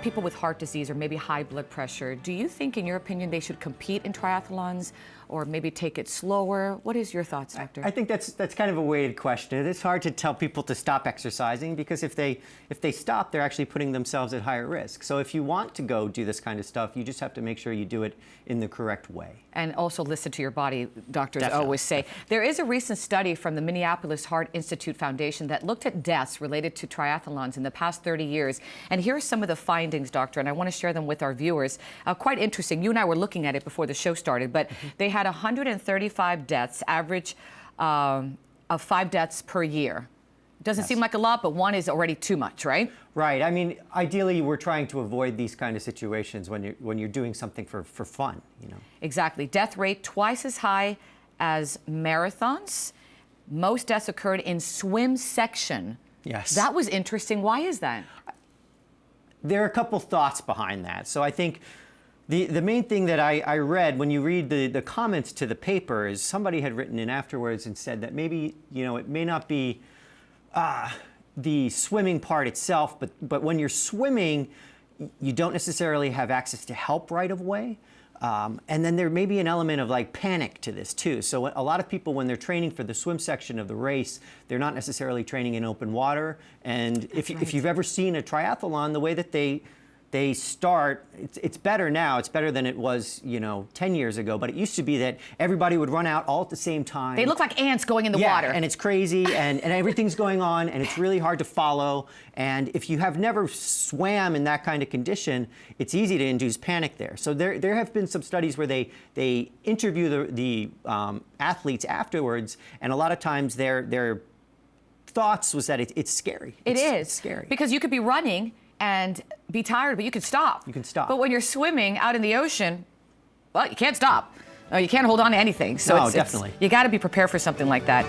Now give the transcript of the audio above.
people with heart disease or maybe high blood pressure, do you think, in your opinion, they should compete in triathlons or maybe take it slower? What is your thoughts, Doctor? I think that's kind of a weighted question. It's hard to tell people to stop exercising because if they stop, they're actually putting themselves at higher risk. So if you want to go do this kind of stuff, you just have to make sure you do it in the correct way. And also listen to your body, doctors Definitely. always say. There is a recent study from the Minneapolis Heart Institute Foundation that looked at deaths related to triathlons in the past 30 years. And here are some of the findings, Doctor, and I want to share them with our viewers. Quite interesting. You and I were looking at it before the show started, but they had 135 deaths, average of 5 deaths per year. Doesn't seem like a lot, but 1 is already too much, right? Right. I mean, ideally, we're trying to avoid these kind of situations when you're doing something for fun, you know. Exactly. Death rate twice as high as marathons. Most deaths occurred in swim section. Yes. That was interesting. Why is that? There are a couple thoughts behind that. So I think the main thing that I read when you read the comments to the paper is somebody had written in afterwards and said that maybe, you know, it may not be the swimming part itself, but when you're swimming, you don't necessarily have access to help right away. And then there may be an element of like panic to this too. So a lot of people, when they're training for the swim section of the race, they're not necessarily training in open water. And if you've ever seen a triathlon, the way that they start, it's better now. It's better than it was, you know, 10 years ago. But it used to be that everybody would run out all at the same time. They look like ants going in the water. And it's crazy, and everything's going on, and it's really hard to follow. And if you have never swam in that kind of condition, it's easy to induce panic there. So there have been some studies where they interview the athletes afterwards, and a lot of times their thoughts was that it's scary. It's scary. Because you could be running and be tired, but you can stop. You can stop. But when you're swimming out in the ocean, well, you can't stop. You can't hold on to anything. So no, definitely. you got to be prepared for something like that.